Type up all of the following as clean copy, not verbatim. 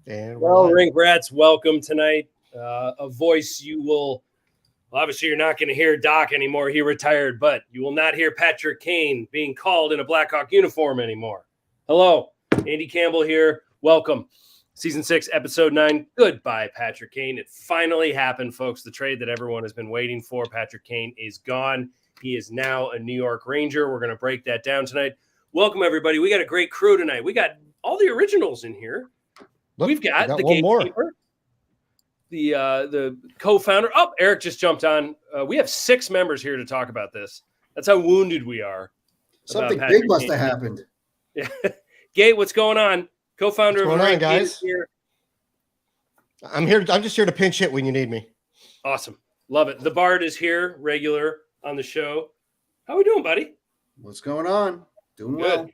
And well, Rink Rats, welcome tonight. A voice you will, obviously you're not going to hear Doc anymore. He retired, but you will not hear Patrick Kane being called in a Blackhawk uniform anymore. Hello, Andy Campbell here. Welcome. Season 6, Episode 9. Goodbye, Patrick Kane. It finally happened, folks. The trade that everyone has been waiting for. Patrick Kane is gone. He is now a New York Ranger. We're going to break that down tonight. Welcome, everybody. We got a great crew tonight. We got all the originals in here. Look, We've got the one gatekeeper, the co-founder. Oh, Eric just jumped on. We have 6 members here to talk about this. That's how wounded we are. Something big must have happened. Yeah. Gate, what's going on? Co-founder what's of going The-Rink on, guys? here. I'm here. I'm just here to pinch hit when you need me. Awesome. Love it. The Bard is here, regular on the show. How we doing, buddy? What's going on? Doing Good. well.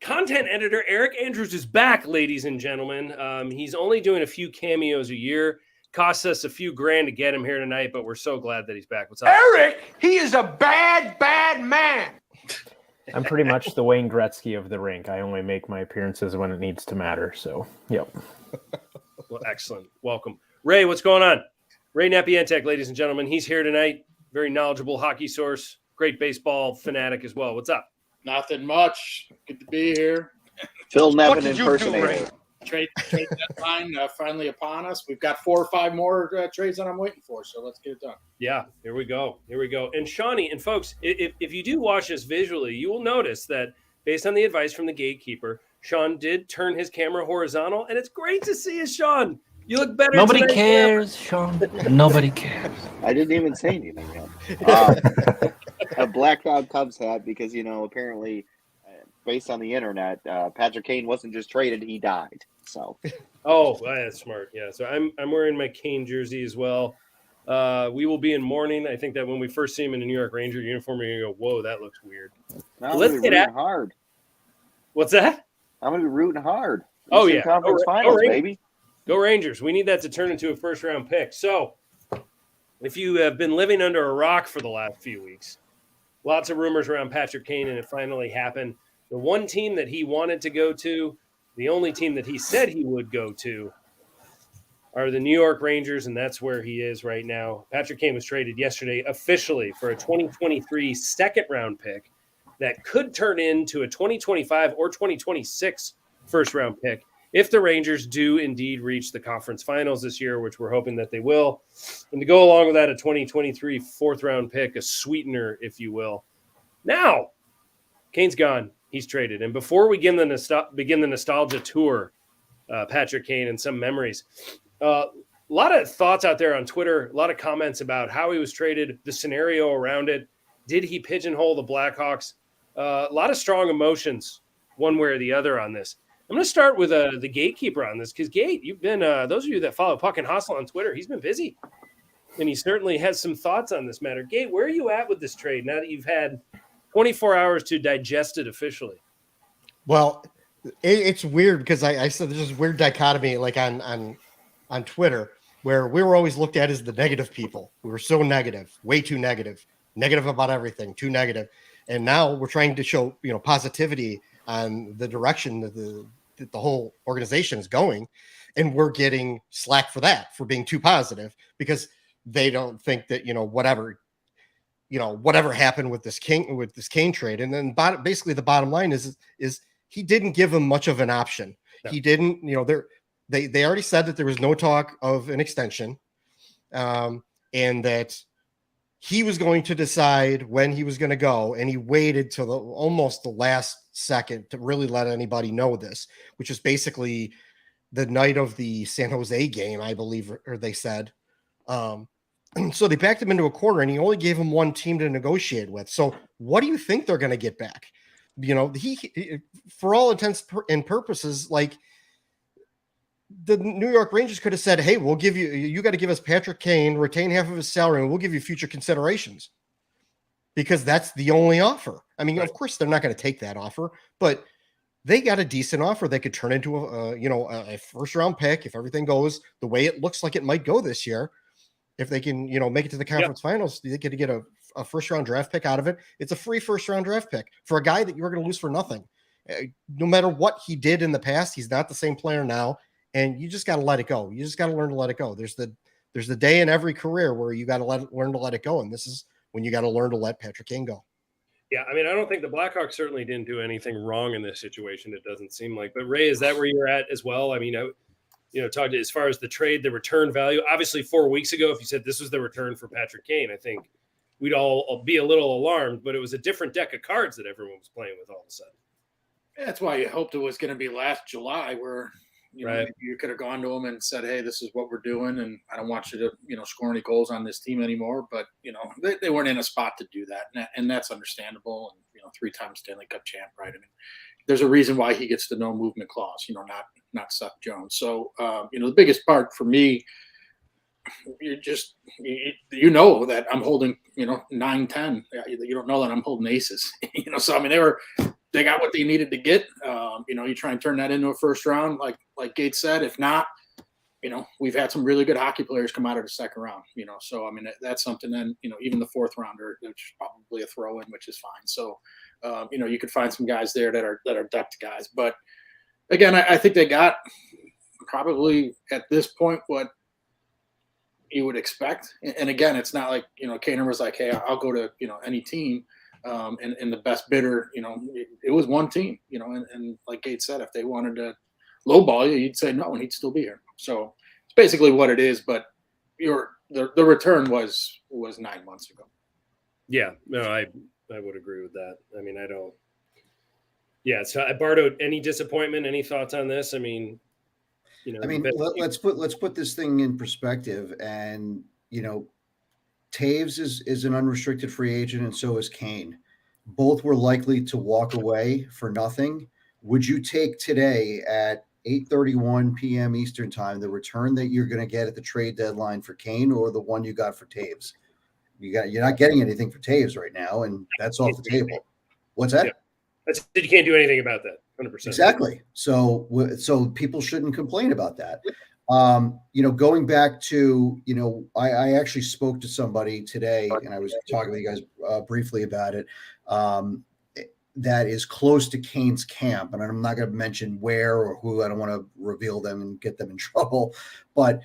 Content editor Eric Andrews is back, ladies and gentlemen. He's only doing a few cameos a year. Costs us a few grand to get him here tonight, but we're so glad that he's back. What's up? Eric, he is a bad, bad man. I'm pretty much the Wayne Gretzky of The-Rink. I only make my appearances when it needs to matter. So, yep. Well, excellent. Welcome. Ray, what's going on? Ray Napientek, ladies and gentlemen. He's here tonight. Very knowledgeable hockey source. Great baseball fanatic as well. What's up? Nothing much. Good to be here. Phil What Nevin did you do, impersonator. Ray? Trade deadline finally upon us. We've got 4 or 5 more trades that I'm waiting for, so let's get it done. Yeah, here we go. Here we go. And Shawnee, and folks, if you do watch this visually, you will notice that based on the advice from the gatekeeper, Sean did turn his camera horizontal, and it's great to see you, Sean. You look better. Nobody tonight, cares, Sean. Nobody cares. I didn't even say anything yet. A Black Cloud Cubs hat because, apparently, based on the internet, Patrick Kane wasn't just traded, he died. So. Oh, that's smart. Yeah, so I'm wearing my Kane jersey as well. We will be in mourning. I think that when we first see him in a New York Ranger uniform, you're going to go, whoa, that looks weird. Now Let's get at hard. What's that? I'm going to be rooting hard. Oh, yeah. Conference finals, baby. Go Rangers. We need that to turn into a first-round pick. So if you have been living under a rock for the last few weeks, lots of rumors around Patrick Kane, and it finally happened. The one team that he wanted to go to, the only team that he said he would go to, are the New York Rangers, and that's where he is right now. Patrick Kane was traded yesterday officially for a 2023 second-round pick that could turn into a 2025 or 2026 first-round pick if the Rangers do indeed reach the conference finals this year, which we're hoping that they will. And to go along with that, a 2023 fourth-round pick, a sweetener, if you will. Now, Kane's gone. He's traded. And before we begin the nostalgia tour, Patrick Kane and some memories, a lot of thoughts out there on Twitter, a lot of comments about how he was traded, the scenario around it. Did he pigeonhole the Blackhawks? A lot of strong emotions one way or the other on this. I'm going to start with the gatekeeper on this because, Gate, you've been, those of you that follow Puck and Hustle on Twitter, he's been busy. And he certainly has some thoughts on this matter. Gate, where are you at with this trade now that you've had 24 hours to digest it officially? Well, it's weird because I said there's this weird dichotomy like on Twitter where we were always looked at as the negative people. We were so negative, way too negative about everything, too negative. And now we're trying to show, positivity on the direction that the whole organization is going. And we're getting slack for that, for being too positive because they don't think that, whatever happened with this Kane trade. And then basically the bottom line is he didn't give him much of an option. No. He didn't, they already said that there was no talk of an extension, and that he was going to decide when he was going to go. And he waited till almost the last second to really let anybody know this, which is basically the night of the San Jose game, I believe, or they said. So they backed him into a corner and he only gave him one team to negotiate with. So what do you think they're going to get back? He for all intents and purposes, like the New York Rangers could have said, hey, we'll give you got to give us Patrick Kane, retain half of his salary, and we'll give you future considerations because that's the only offer. I mean, right. Of course, they're not going to take that offer, but they got a decent offer. They could turn into a first round pick if everything goes the way it looks like it might go this year. If they can, make it to the conference finals, they get to get a first round draft pick out of it. It's a free first round draft pick for a guy that you're going to lose for nothing. No matter what he did in the past, he's not the same player now. and you just got to let it go. You just got to learn to let it go. There's the day in every career where you got to learn to let it go, and this is when you got to learn to let Patrick Kane go. Yeah, I mean, I don't think the Blackhawks certainly didn't do anything wrong in this situation. It doesn't seem like. But Ray, is that where you're at as well? I mean, talk to as far as the trade, the return value. Obviously, 4 weeks ago, if you said this was the return for Patrick Kane, I think we'd all be a little alarmed. But it was a different deck of cards that everyone was playing with all of a sudden. That's why you hoped it was going to be last July, where you could have gone to him and said, "Hey, this is what we're doing, and I don't want you to score any goals on this team anymore." But they weren't in a spot to do that, and that's understandable. And 3-time Stanley Cup champ, right? I mean, there's a reason why he gets the no movement clause, not Seth Jones. So the biggest part for me, that I'm holding 9-10. You don't know that I'm holding aces. So I mean they got what they needed to get. You try and turn that into a first round, like Gates said. If not, we've had some really good hockey players come out of the second round. So I mean that's something. Then even the fourth rounder, which is probably a throw in, which is fine. So you could find some guys there that are depth guys. But again, I think they got probably at this point what you would expect. And again, it's not like Kaner was like, "Hey, I'll go to any team." And the best bidder, it was one team, and like Gates said, if they wanted to lowball you, you'd say no, and he'd still be here. So it's basically what it is. But the return was 9 months ago. Yeah, no, I would agree with that. I mean, I don't. Yeah, so Bardo, any disappointment? Any thoughts on this? I mean, let's put this thing in perspective, and Taves is an unrestricted free agent, and so is Kane. Both were likely to walk away for nothing. Would you take today at 8:31 p.m. Eastern time the return that you're going to get at the trade deadline for Kane, or the one you got for Taves? You're not getting anything for Taves right now, and that's off the table. What's that? Yeah. You can't do anything about that. 100%. Exactly. So people shouldn't complain about that. Going back to, I actually spoke to somebody today, and I was talking with you guys briefly about it, that is close to Kane's camp. And I'm not going to mention where or who. I don't want to reveal them and get them in trouble. But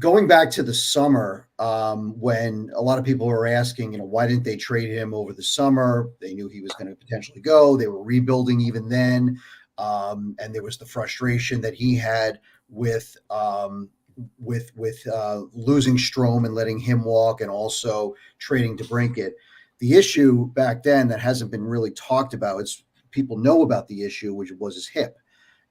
going back to the summer, when a lot of people were asking, why didn't they trade him over the summer? They knew he was going to potentially go. They were rebuilding even then. And there was the frustration that he had with losing Strome and letting him walk, and also trading DeBrincat. The issue back then that hasn't been really talked about, is people know about the issue, which was his hip,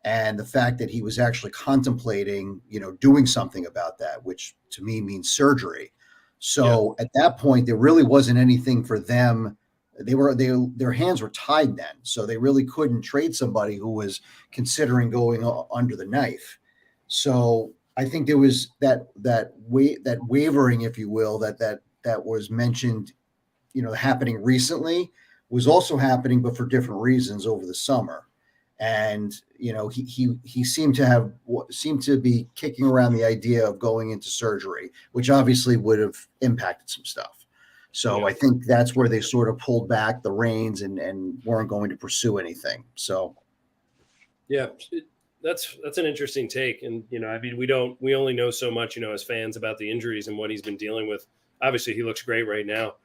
and the fact that he was actually contemplating, doing something about that, which to me means surgery. So at that point, there really wasn't anything for them. Their hands were tied then, so they really couldn't trade somebody who was considering going under the knife. So I think there was that wavering, if you will, that was mentioned, happening recently, was also happening, but for different reasons over the summer. And he seemed to be kicking around the idea of going into surgery, which obviously would have impacted some stuff. So I think that's where they sort of pulled back the reins and weren't going to pursue anything. So, yeah, that's an interesting take. And, I mean, we only know so much, as fans, about the injuries and what he's been dealing with. Obviously he looks great right now.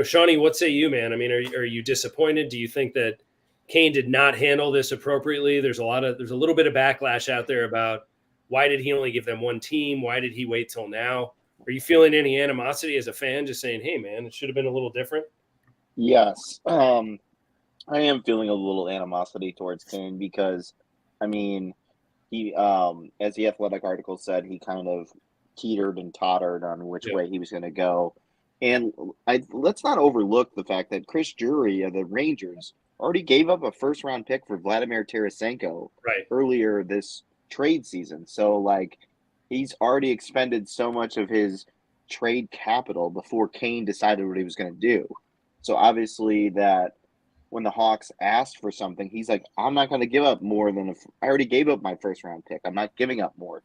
Shawnee, what say you, man? I mean, are you disappointed? Do you think that Kane did not handle this appropriately? There's a little bit of backlash out there about why did he only give them one team? Why did he wait till now? Are you feeling any animosity as a fan, just saying, hey, man, it should have been a little different? Yes. I am feeling a little animosity towards Kane because, I mean, he, as the Athletic article said, he kind of teetered and tottered on which way he was going to go. And let's not overlook the fact that Chris Drury of the Rangers already gave up a first-round pick for Vladimir Tarasenko earlier this trade season. So, he's already expended so much of his trade capital before Kane decided what he was going to do. So, obviously, that when the Hawks asked for something, he's like, I'm not going to give up more than I already gave up my first-round pick. I'm not giving up more.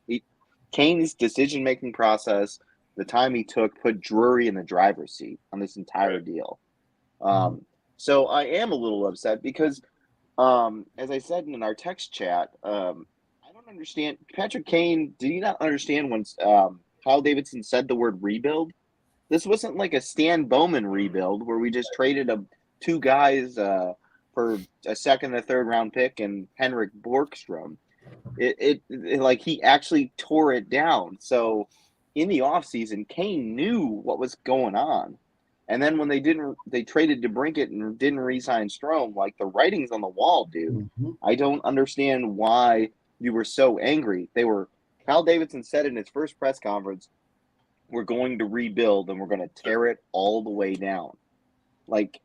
Kane's decision-making process, the time he took, put Drury in the driver's seat on this entire deal. So I am a little upset because, as I said in our text chat, I don't understand Patrick Kane. Do you not understand when Kyle Davidson said the word rebuild? This wasn't like a Stan Bowman rebuild where we just traded two guys for a second and third round pick and Henrik Borgstrom. It like he actually tore it down. So in the offseason, Kane knew what was going on. And then when they traded DeBrincat and didn't re-sign Strome, like the writing's on the wall, dude. Mm-hmm. I don't understand why you were so angry. Kyle Davidson said in his first press conference, we're going to rebuild and we're going to tear it all the way down. Like,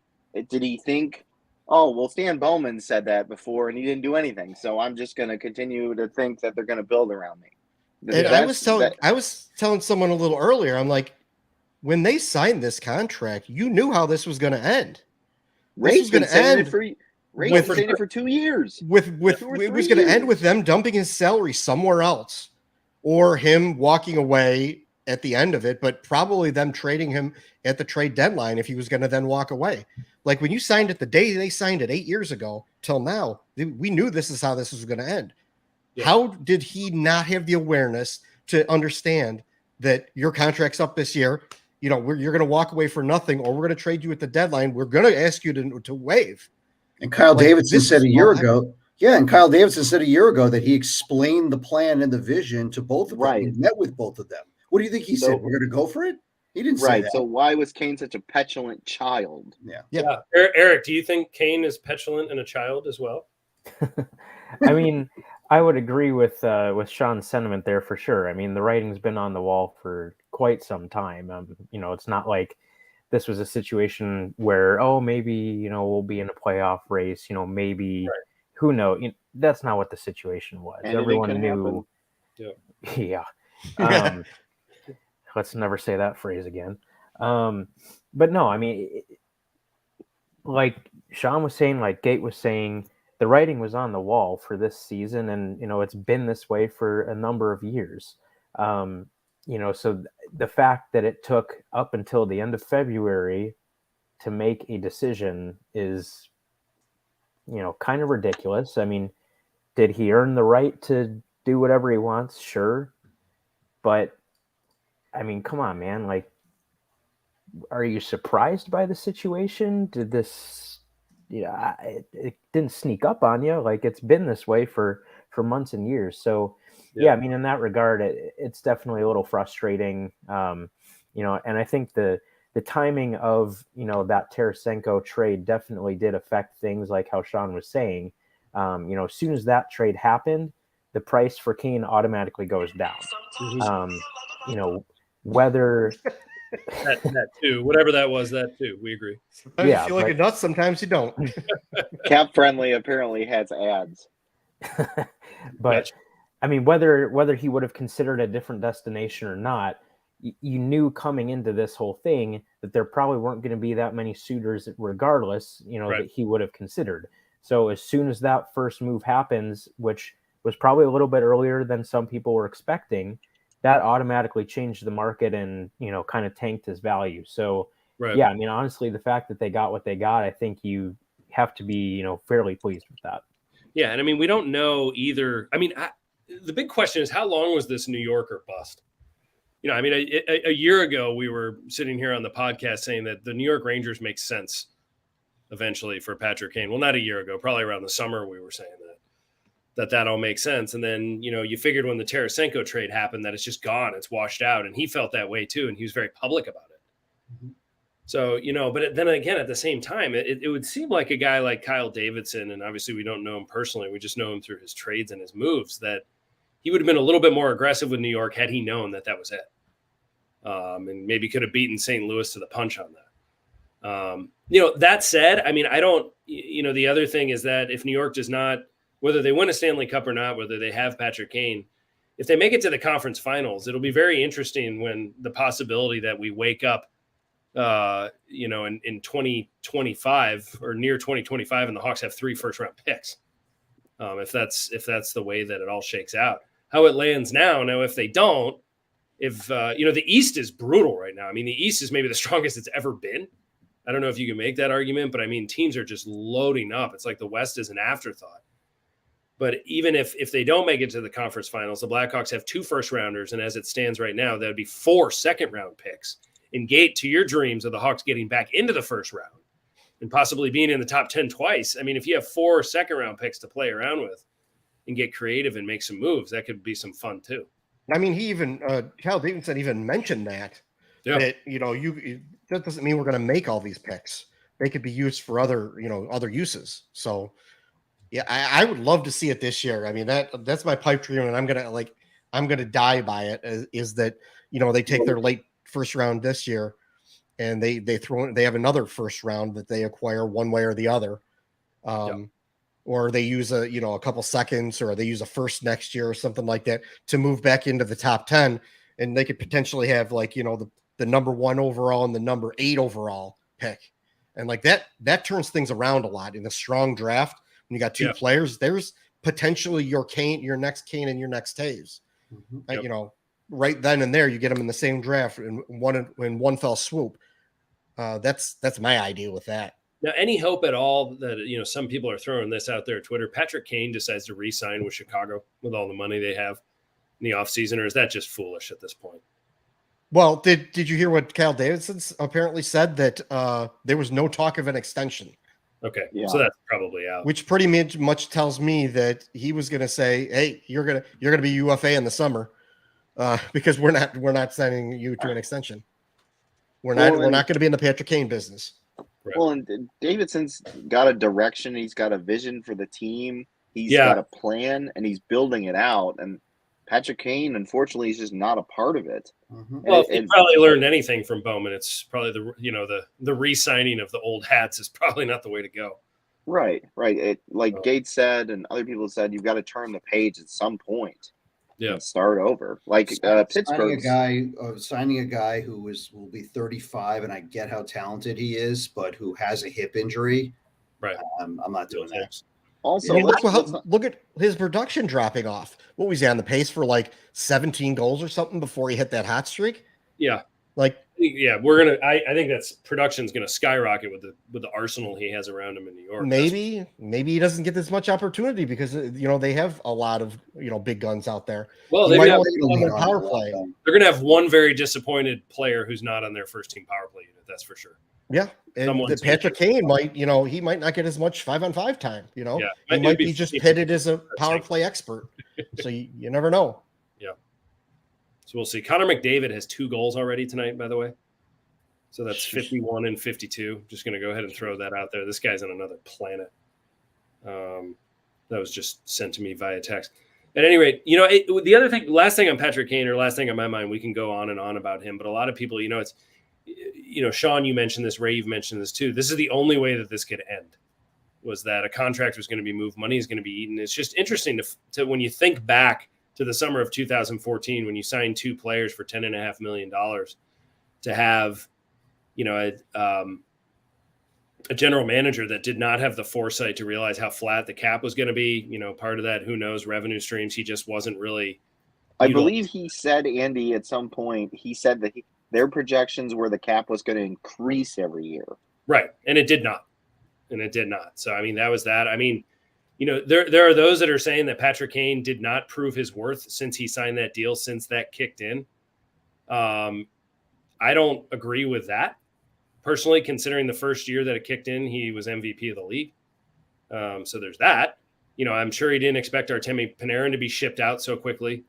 did he think, oh, well, Stan Bowman said that before and he didn't do anything, so I'm just going to continue to think that they're going to build around me? And I was telling someone a little earlier, I'm like, when they signed this contract, you knew how this was going to end. Ray's was going to end for 2 years. It was going to end with them dumping his salary somewhere else, or him walking away at the end of it, but probably them trading him at the trade deadline if he was going to then walk away. Like when you signed it the day they signed it 8 years ago till now, we knew this is how this was going to end. Yeah. How did he not have the awareness to understand that your contract's up this year? You know, you're going to walk away for nothing, or we're going to trade you at the deadline. We're going to ask you to waive. And Kyle Davidson said a year ago. Yeah, and Kyle Davidson said a year ago that he explained the plan and the vision to both of them. He met with both of them. What do you think he said? We're going to go for it? He didn't say that. So why was Kane such a petulant child? Yeah. Eric, do you think Kane is petulant and a child as well? I mean, I would agree with Sean's sentiment there for sure. I mean, the writing's been on the wall for quite some time. You know, it's not like this was a situation where, oh, maybe, you know, we'll be in a playoff race. You know, maybe, who knows? You know, that's not what the situation was. Everyone knew. Yeah. Let's never say that phrase again. But no, I mean, like Sean was saying, like Gate was saying, the writing was on the wall for this season, and you know it's been this way for a number of years. You know, so the fact that it took up until the end of February to make a decision is, you know, kind of ridiculous. I mean, did he earn the right to do whatever he wants? Sure, but I mean, come on, man. Like, are you surprised by the situation? Did this, it didn't sneak up on you. Like, it's been this way for months and years. So, yeah, I mean, in that regard, it's definitely a little frustrating. You know, and I think the timing of, you know, that Tarasenko trade definitely did affect things, like how Sean was saying. You know, as soon as that trade happened, the price for Kane automatically goes down. You know, whether that too, whatever that was, that too, we agree. Sometimes you feel like a nut, sometimes you don't. Cap Friendly apparently has ads. But I mean, whether he would have considered a different destination or not, you knew coming into this whole thing that there probably weren't going to be that many suitors regardless, you know, that he would have considered. So as soon as that first move happens, which was probably a little bit earlier than some people were expecting, that automatically changed the market and, you know, kind of tanked his value. So, yeah, I mean, honestly, the fact that they got what they got, I think you have to be, you know, fairly pleased with that. Yeah. And I mean, we don't know either. I mean, the big question is, how long was this New York or bust? You know, I mean, a year ago, we were sitting here on the podcast saying that the New York Rangers make sense eventually for Patrick Kane. Well, not a year ago, probably around the summer, we were saying that all makes sense. And then, you know, you figured when the Tarasenko trade happened that it's just gone, it's washed out. And he felt that way too. And he was very public about it. Mm-hmm. So, you know, but then again, at the same time, it would seem like a guy like Kyle Davidson, and obviously we don't know him personally, we just know him through his trades and his moves, that he would have been a little bit more aggressive with New York had he known that was it. And maybe could have beaten St. Louis to the punch on that. You know, that said, I mean, the other thing is that if New York does not, whether they win a Stanley Cup or not, whether they have Patrick Kane, if they make it to the conference finals, it'll be very interesting when the possibility that we wake up, you know, in 2025 or near 2025, and the Hawks have 3 first-round picks. If that's the way that it all shakes out, how it lands now. Now, if they don't, you know, the East is brutal right now. I mean, the East is maybe the strongest it's ever been. I don't know if you can make that argument, but I mean, teams are just loading up. It's like the West is an afterthought. But even if they don't make it to the conference finals, the Blackhawks have 2 first-rounders, and as it stands right now, that would be 4 second-round picks. And Gate, to your dreams of the Hawks getting back into the first round and possibly being in the top 10 twice, I mean, if you have 4 second-round picks to play around with and get creative and make some moves, that could be some fun too. I mean, he even Cal Davidson even mentioned that. Yeah. That that doesn't mean we're going to make all these picks. They could be used for other uses. So yeah, I would love to see it this year. I mean, that's my pipe dream, and I'm gonna die by it. Is that they take their late first round this year, and they have another first round that they acquire one way or the other, or they use a couple seconds, or they use a first next year or something like that to move back into the top 10, and they could potentially have the number 1 overall and the number 8 overall pick, and that turns things around a lot in a strong draft. When you got 2 players, there's potentially your next Kane and your next Taves. Right then and there, you get them in the same draft in one fell swoop. That's my idea with that. Now, any hope at all that some people are throwing this out there on Twitter? Patrick Kane decides to re-sign with Chicago with all the money they have in the offseason, or is that just foolish at this point? Well, did you hear what Cal Davidson apparently said, that there was no talk of an extension? Okay, so that's probably out. Which pretty much tells me that he was going to say, "Hey, you're gonna be UFA in the summer, because we're not signing you to an extension. We're not going to be in the Patrick Kane business." Right. Well, and Davidson's got a direction. He's got a vision for the team. He's got a plan, and he's building it out. And Patrick Kane, unfortunately, is just not a part of it. Mm-hmm. Well, if he probably learned anything from Bowman, it's probably the re-signing of the old hats is probably not the way to go. Right. Gates said, and other people said, you've got to turn the page at some point. And start over. Pittsburgh signing a guy who will be 35, and I get how talented he is, but who has a hip injury. Right. I'm not doing that. Also, look at his production dropping off. What was he on the pace for, 17 goals or something before he hit that hot streak? Yeah. I think that's production's going to skyrocket with the arsenal he has around him in New York. Maybe he doesn't get this much opportunity because they have a lot of big guns out there. Well, they're power play. They're going to have one very disappointed player who's not on their first team power play unit. That's for sure. Yeah, and Patrick Kane might he might not get as much 5-on-5 time. He might be just pitted as a power play expert. So you never know. Yeah. So we'll see. Connor McDavid has 2 goals already tonight, by the way. So that's 51 and 52. Just going to go ahead and throw that out there. This guy's on another planet. That was just sent to me via text. At any rate, the other thing, last thing on Patrick Kane, or last thing on my mind, we can go on and on about him, but a lot of people, it's, Sean, you mentioned this, Ray, you've mentioned this too. This is the only way that this could end, was that a contract was going to be moved, money is going to be eaten. It's just interesting to when you think back to the summer of 2014, when you signed 2 players for $10.5 million, to have, a general manager that did not have the foresight to realize how flat the cap was going to be. Part of that, who knows, revenue streams. He just wasn't really. I believe he said, Andy, at some point, he said that their projections were the cap was going to increase every year. Right. And it did not. So, that was that. There are those that are saying that Patrick Kane did not prove his worth since he signed that deal, since that kicked in. I don't agree with that. Personally, considering the first year that it kicked in, he was MVP of the league. So there's that. I'm sure he didn't expect Artemi Panarin to be shipped out so quickly.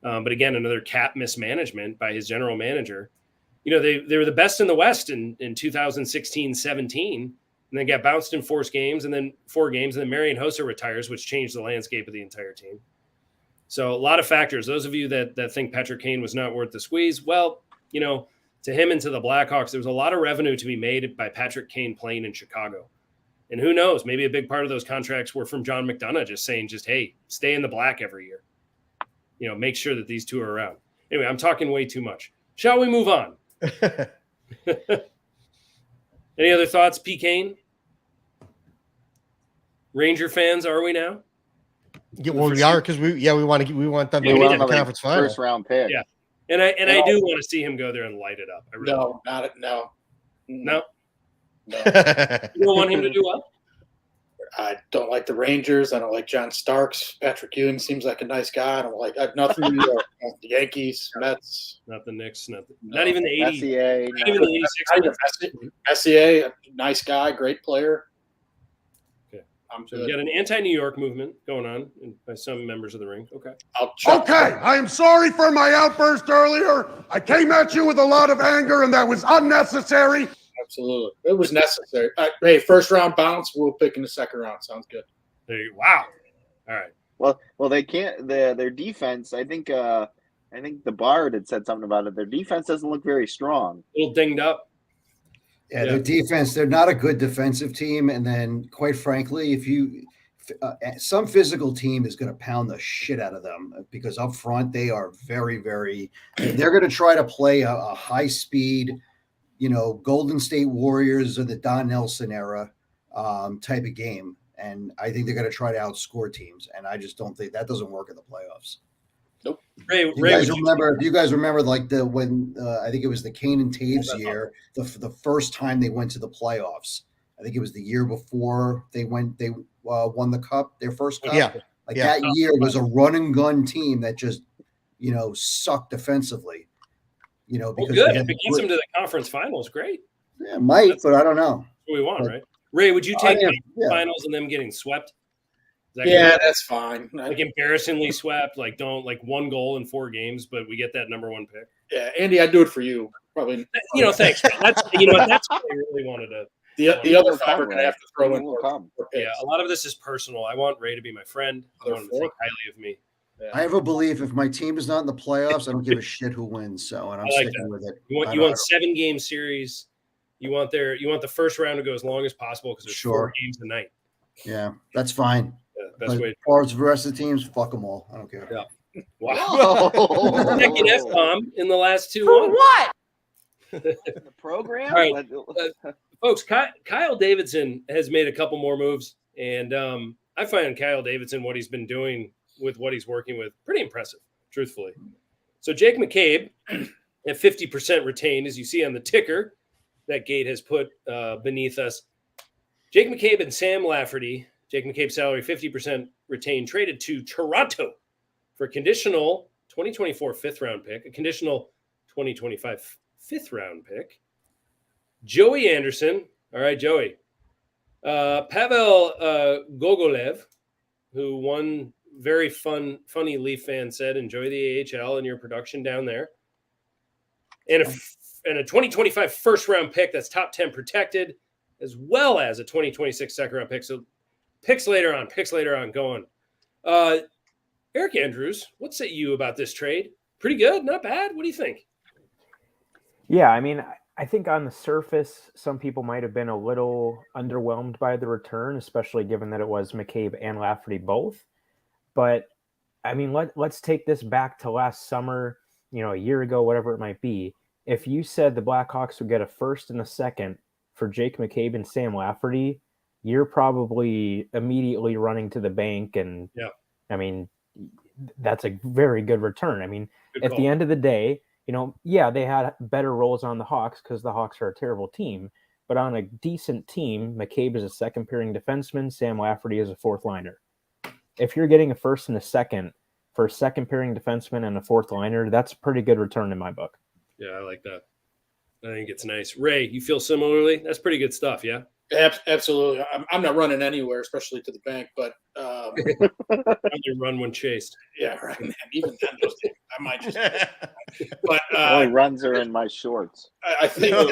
But again, another cap mismanagement by his general manager. They were the best in the West in 2016-17, and then got bounced in 4 games, and then Marian Hossa retires, which changed the landscape of the entire team. So a lot of factors. Those of you that think Patrick Kane was not worth the squeeze, well, to him and to the Blackhawks, there was a lot of revenue to be made by Patrick Kane playing in Chicago. And who knows, maybe a big part of those contracts were from John McDonough just saying, hey, stay in the black every year. Make sure that these 2 are around. Anyway, I'm talking way too much. Shall we move on? Any other thoughts, P. Kane? Ranger fans, are we now? Yeah, well, we are, because we want them to win the conference final. First round pick. Yeah. And I do want to see him go there and light it up. I really No. You don't want him to do what? I don't like the Rangers. I don't like John Starks. Patrick Ewing seems like a nice guy. I don't like nothing in New York. The Yankees, Mets. Not the Knicks. Not even the 80. SEA. Not even the 86. SEA, nice guy, great player. Okay. I'm So we good. got an anti-New York movement going on by some members of the Rink. Okay. I'll check. Okay, I am sorry for my outburst earlier. I came at you with a lot of anger, and that was unnecessary. Absolutely. It was necessary. Hey, first round bounce. We'll pick in the second round. Sounds good. There you go. Wow. All right. Well, they can't. Their defense. I think the Bard had said something about it. Their defense doesn't look very strong. A little dinged up. Yeah, Yeah. their defense, they're not a good defensive team. And then, quite frankly, if you some physical team is going to pound the shit out of them because up front, they are very, very, they're going to try to play a high speed, Golden State Warriors or the Don Nelson era type of game. And I think they're going to try to outscore teams. And I just don't think that doesn't work in the playoffs. Ray, You guys remember like when I think it was the Kane and Taves year, the first time they went to the playoffs. I think it was the year before they won the cup, their first cup. Yeah. That year was a run and gun team that just sucked defensively. Because good. If it gets them to the conference finals, great. Yeah, but I don't know. That's what we want, right? Ray, would you take yeah. finals and them getting swept? Is that Yeah, good? that's fine. Like embarrassingly swept, like don't like 1 goal in 4 games, but we get that number 1 pick. Yeah, Andy, I'd do it for you. Probably. Thanks. That's that's what I really wanted to. The other 5 are going to have to throw in. Yeah, a lot of this is personal. I want Ray to be my friend. I want him to think highly of me. Yeah. I have a belief if my team is not in the playoffs, I don't give a shit who wins. So, and I'm sticking with it. You want 7-game series. You want the first round to go as long as possible because there's 4 games a night. Yeah, that's fine. Yeah, best way. As far as the rest of the teams, fuck them all. I don't care. Yeah. Wow. Second F-bomb in the last 2. For what? The program. All right. Folks, Kyle Davidson has made a couple more moves, and I find Kyle Davidson, what he's been doing with what he's working with, pretty impressive, truthfully. So Jake McCabe at 50% retained, as you see on the ticker that Gate has put beneath us. Jake McCabe and Sam Lafferty, Jake McCabe's salary 50% retained, traded to Toronto for a conditional 2024 5th-round pick, a conditional 2025 5th-round pick. Joey Anderson, all right, Joey. Pavel Gogolev, who one very funny Leaf fan said, enjoy the AHL and your production down there. And a 2025 first-round pick that's top 10 protected, as well as a 2026 second-round pick. So picks later on going. Eric Andrews, what say you about this trade? Pretty good, not bad. What do you think? Yeah, I mean, I think on the surface, some people might have been a little underwhelmed by the return, especially given that it was McCabe and Lafferty both. But, I mean, let's take this back to last summer, a year ago, whatever it might be. If you said the Blackhawks would get a first and a second for Jake McCabe and Sam Lafferty, you're probably immediately running to the bank. And, I mean, that's a very good return. I mean, at the end of the day, they had better roles on the Hawks because the Hawks are a terrible team. But on a decent team, McCabe is a second pairing defenseman. Sam Lafferty is a 4th liner. If you're getting a first and a second for a second pairing defenseman and a 4th liner, that's a pretty good return in my book. Yeah, I like that. I think it's nice. Ray, you feel similarly? That's pretty good stuff, yeah? Absolutely. I'm not running anywhere, especially to the bank, but you run when chased. Yeah, right. Even then, I might just. But only runs are in my shorts. I think. All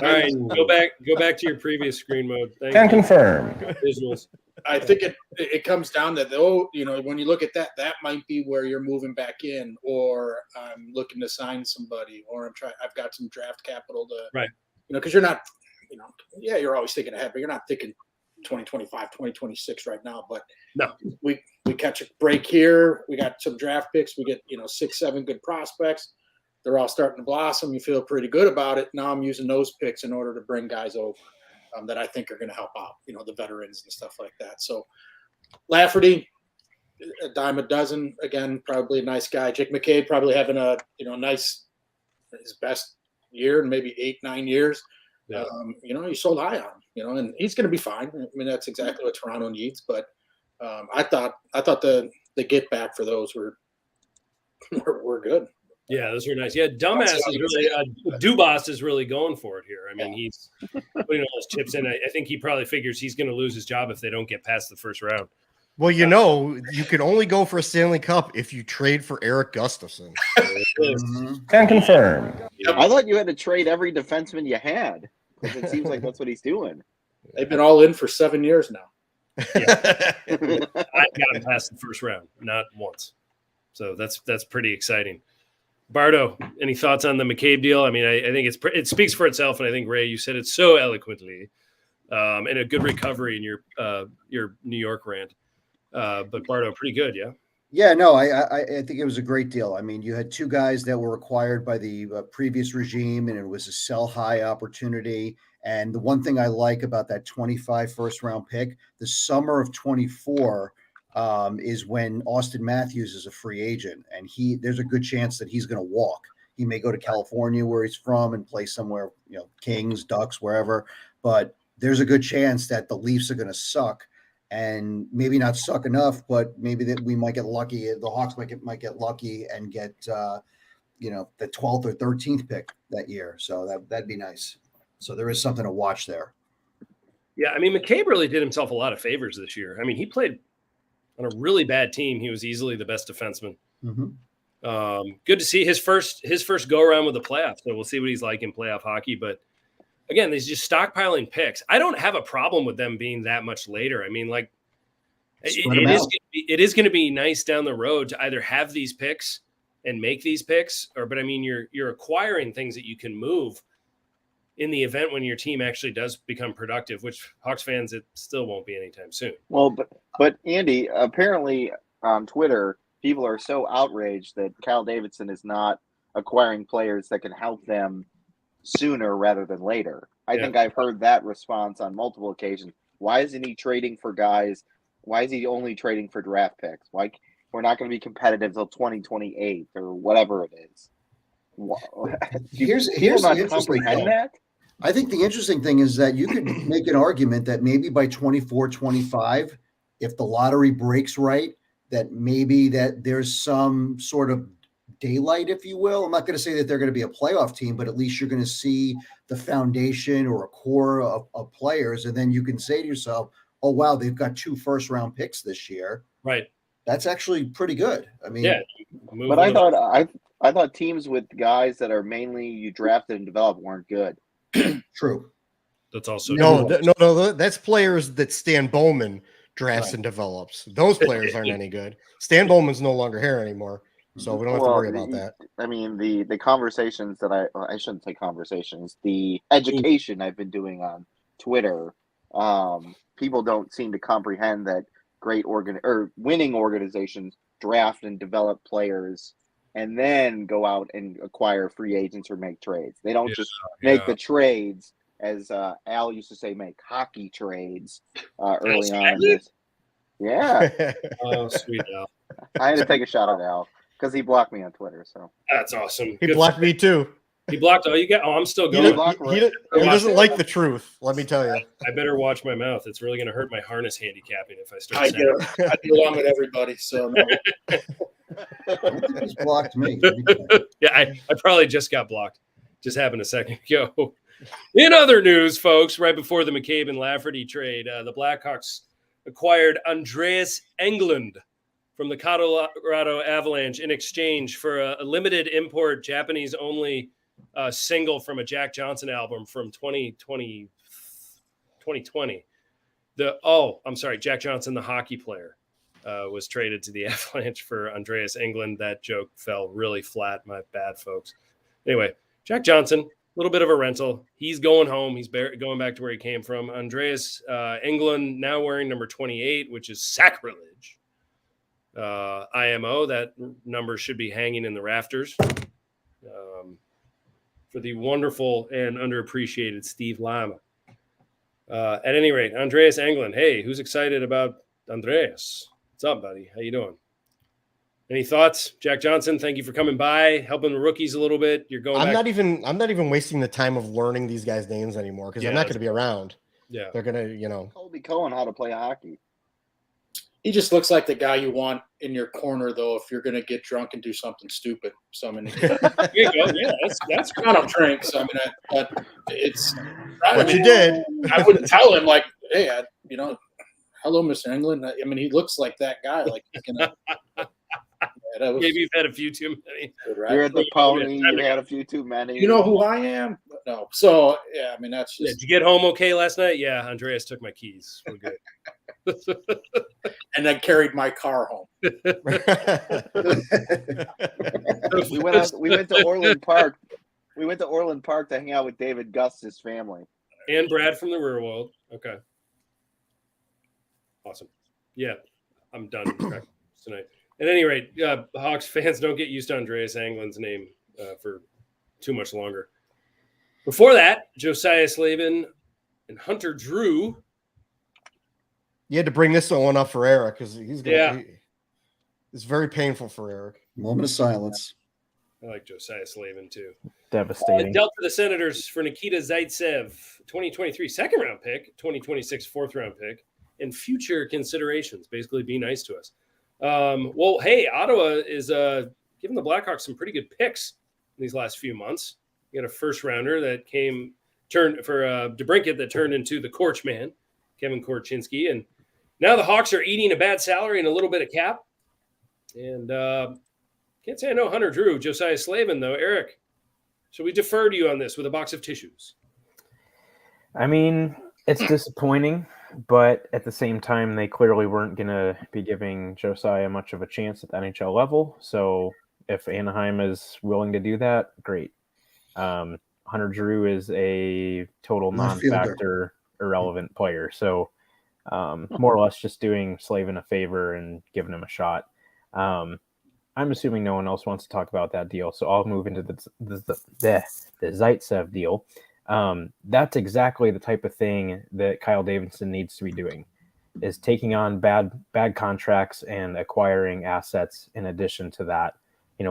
right, go back to your previous screen mode. Can confirm. Visuals. I think it comes down to when you look at that might be where you're moving back in, or I'm looking to sign somebody, or I've got some draft capital to because you're not. You're always thinking ahead, but you're not thinking 2025, 2026 right now. But no, we catch a break here. We got some draft picks. We get 6, 7 good prospects. They're all starting to blossom. You feel pretty good about it. Now I'm using those picks in order to bring guys over that I think are going to help out. The veterans and stuff like that. So Lafferty, a dime a dozen. Again, probably a nice guy. Jake McCabe probably having a nice his best year in maybe 8-9 years. Yeah. You sold high on him, and he's going to be fine. I mean, that's exactly what Toronto needs. But I thought the get back for those were good. Yeah, those were nice. Yeah, dumbass is really Dubas is really going for it here. I mean, he's putting all those chips in. I think he probably figures he's going to lose his job if they don't get past the first round. Well, you can only go for a Stanley Cup if you trade for Eric Gustafsson. Can confirm. I thought you had to trade every defenseman you had, because it seems like that's what he's doing. They've been all in for 7 years now. Yeah. I got him past the first round, not once. So that's pretty exciting. Bardo, any thoughts on the McCabe deal? I mean, I think it speaks for itself, and I think, Ray, you said it so eloquently, and a good recovery in your New York rant. But Bardo, pretty good, yeah? Yeah, no, I think it was a great deal. I mean, you had two guys that were acquired by the previous regime, and it was a sell high opportunity. And the one thing I like about that 25 first-round pick, the summer of 24 is when Austin Matthews is a free agent, and there's a good chance that he's going to walk. He may go to California, where he's from, and play somewhere, Kings, Ducks, wherever. But there's a good chance that the Leafs are going to suck, and maybe not suck enough, but maybe that we might get lucky. The Hawks might get lucky and get the 12th or 13th pick that year. So that'd be nice. So there is something to watch there. Yeah, I mean, McCabe really did himself a lot of favors this year. I mean, he played on a really bad team. He was easily the best defenseman. Mm-hmm. Good to see his first go around with the playoffs. So we'll see what he's like in playoff hockey. But again, he's just stockpiling picks. I don't have a problem with them being that much later. I mean, like it is going to be nice down the road to either have these picks and make these picks, but I mean, you're acquiring things that you can move in the event when your team actually does become productive, which Hawks fans, it still won't be anytime soon. Well, but Andy, apparently on Twitter, people are so outraged that Kyle Davidson is not acquiring players that can help them sooner rather than later. I think I've heard that response on multiple occasions. Why isn't he trading for guys? Why is he only trading for draft picks? Why we're not going to be competitive till 2028 or whatever it is? Here's the interesting thing. That? I think the interesting thing is that you could make an argument that maybe by 24, 25, if the lottery breaks right, that maybe that there's some sort of daylight, if you will. I'm not going to say that they're going to be a playoff team, but at least you're going to see the foundation or a core of players. And then you can say to yourself, oh, wow, they've got 2 first-round picks this year. Right. That's actually pretty good. I mean, yeah. But I thought teams with guys that are mainly you drafted and developed weren't good. True. That's also no. That's players that Stan Bowman drafts and develops. Those players aren't any good. Stan Bowman's no longer here anymore, so we don't have to worry about that. I mean, the conversations that I shouldn't say conversations. The education I've been doing on Twitter. People don't seem to comprehend that great winning organizations draft and develop players and then go out and acquire free agents or make trades. They don't just make the trades, as Al used to say, make hockey trades early on. Yeah. Oh, sweet Al. I had to take a shot at Al because he blocked me on Twitter. So that's awesome. He blocked me too. He blocked all you got. Oh, I'm still going. He doesn't like the truth. Let me tell you. I better watch my mouth. It's really going to hurt my harness handicapping if I start. I get along with everybody. So no. He's blocked me. Yeah, I probably just got blocked. Just happened a second ago. In other news, folks, right before the McCabe and Lafferty trade, the Blackhawks acquired Andreas Englund from the Colorado Avalanche in exchange for a limited import Japanese-only single from a Jack Johnson album from 2020. I'm sorry, Jack Johnson, the hockey player, was traded to the Avalanche for Andreas Englund. That joke fell really flat. My bad, folks. Anyway, Jack Johnson, a little bit of a rental. He's going home. He's going back to where he came from. Andreas Englund now wearing number 28, which is sacrilege. IMO, that number should be hanging in the rafters. For the wonderful and underappreciated Steve Lama. At any rate, Andreas Englund. Hey, who's excited about Andreas? What's up, buddy? How you doing? Any thoughts, Jack Johnson? Thank you for coming by, helping the rookies a little bit. You're going. I'm not even wasting the time of learning these guys' names anymore because I'm not going to be around. Yeah, they're gonna, Colby Cohen how to play hockey. He just looks like the guy you want in your corner, though, if you're going to get drunk and do something stupid. So, I mean, there you go. Yeah, that's kind of drinks. I mean, but it's what you did. I wouldn't tell him, like, hey, hello, Mr. England. I mean, he looks like that guy. Like, he's gonna. Maybe you've had a few too many. Right? You're at the pony. You had a few too many. You know who I am? No. So, yeah, I mean, that's just. Did you get home okay last night? Yeah, Andreas took my keys. We're good. And then carried my car home. We went to Orland Park. We went to Orland Park to hang out with David Gust's family. And Brad from the real world. Okay. Awesome. Yeah, I'm done tonight. At any rate, Hawks fans, don't get used to Andreas Anglin's name for too much longer. Before that, Josiah Slavin and Hunter Drew. You had to bring this one up for Eric because it's very painful for Eric. Moment of silence. I like Josiah Slavin too. Devastating. Dealt to the Senators for Nikita Zaitsev, 2023 second-round pick, 2026 fourth-round pick, and future considerations. Basically, be nice to us. Well, hey, Ottawa is giving the Blackhawks some pretty good picks in these last few months. You got a first-rounder that turned for DeBrincat that turned into the Korch man, Kevin Korchinski, and now the Hawks are eating a bad salary and a little bit of cap. And can't say I know Hunter Drew, Josiah Slavin, though. Eric, should we defer to you on this with a box of tissues? I mean, it's disappointing, but at the same time, they clearly weren't going to be giving Josiah much of a chance at the NHL level. So if Anaheim is willing to do that, great. Hunter Drew is a total non-factor, irrelevant player. So more or less just doing Slavin a favor and giving him a shot. I'm assuming no one else wants to talk about that deal, so I'll move into the Zaitsev deal. That's exactly the type of thing that Kyle Davidson needs to be doing, is taking on bad contracts and acquiring assets in addition to that,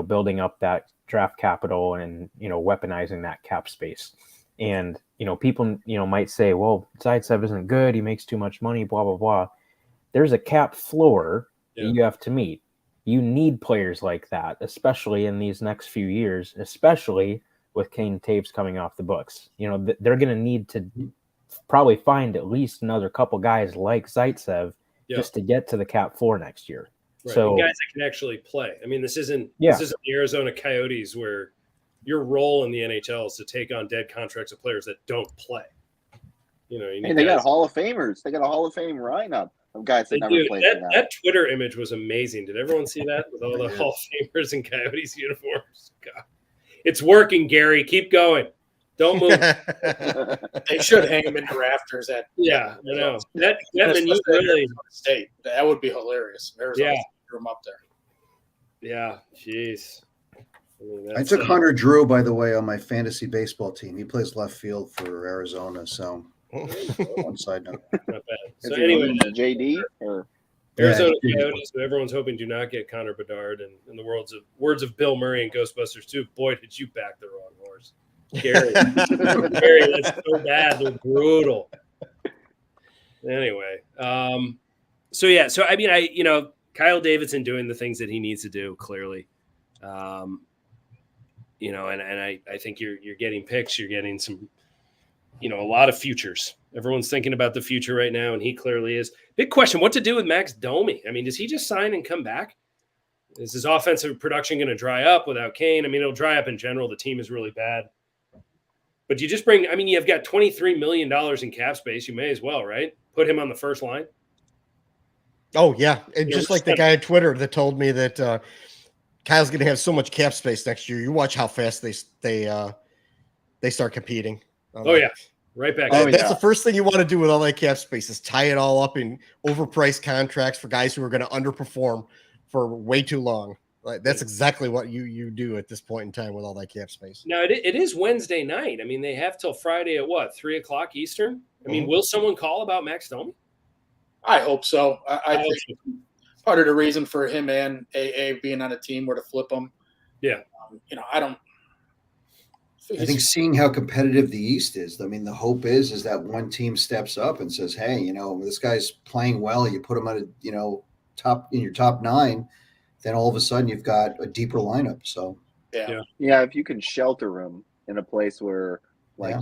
building up that draft capital and, weaponizing that cap space. And, people, might say, well, Zaitsev isn't good. He makes too much money, blah, blah, blah. There's a cap floor that you have to meet. You need players like that, especially in these next few years, especially with Kane Taves coming off the books. They're going to need to probably find at least another couple guys like Zaitsev just to get to the cap floor next year. Right. So and guys that can actually play. I mean, this isn't the Arizona Coyotes where your role in the NHL is to take on dead contracts of players that don't play. They got Hall of Famers. They got a Hall of Fame lineup of guys that never played. That Twitter image was amazing. Did everyone see that with all the Hall of Famers and Coyotes uniforms? God. It's working, Gary. Keep going. Don't move. They should hang him in the rafters at. Yeah, I know. That really state. That would be hilarious. Arizona threw him up there. Yeah, jeez. I took Hunter Drew, by the way, on my fantasy baseball team. He plays left field for Arizona. So, one side note. Not bad. So anyway, JD or Arizona Coyotes, who everyone's hoping do not get Connor Bedard, and in the words of Bill Murray and Ghostbusters 2, boy, did you back the wrong horse. Gary, that's so bad. They're brutal. Anyway, so I mean, Kyle Davidson doing the things that he needs to do clearly, and I think you're getting picks, you're getting some, a lot of futures. Everyone's thinking about the future right now, and he clearly is. Big question: what to do with Max Domi? I mean, does he just sign and come back? Is his offensive production going to dry up without Kane? I mean, it'll dry up in general. The team is really bad. But you just you've got $23 million in cap space. You may as well, right? Put him on the first line. Oh, yeah. And just like the guy on Twitter that told me that Kyle's going to have so much cap space next year. You watch how fast they start competing. Yeah. Right back. That's the first thing you want to do with all that cap space is tie it all up in overpriced contracts for guys who are going to underperform for way too long. Like, that's exactly what you do at this point in time with all that cap space. Now, it is Wednesday night. I mean, they have till Friday at 3:00 Eastern? I mean, will someone call about Max Domi? I hope so. I think part of the reason for him and AA being on a team were to flip him. Yeah. I think seeing how competitive the East is, I mean, the hope is that one team steps up and says, hey, this guy's playing well. You put him on your top 9, then all of a sudden you've got a deeper lineup. So yeah, if you can shelter him in a place where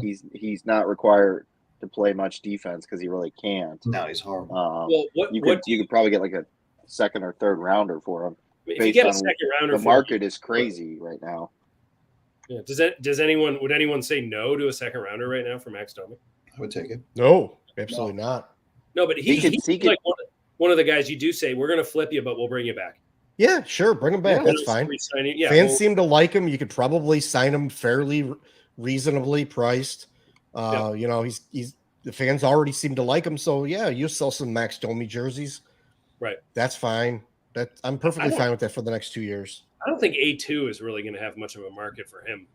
he's not required to play much defense because he really can't. No, he's horrible. You could probably get like a second or third rounder for him. If you get a second rounder, the market is crazy right now. Yeah. Would anyone say no to a second rounder right now for Max Domi? I would take it. No, absolutely not. No, but he's like one of the guys you do say, we're going to flip you, but we'll bring you back. Yeah, sure. Bring him back. That's fine. Fans seem to like him. You could probably sign him fairly reasonably priced. He's the fans already seem to like him. So yeah, you sell some Max Domi jerseys. Right. That's fine. I'm perfectly fine with that for the next 2 years. I don't think A2 is really going to have much of a market for him.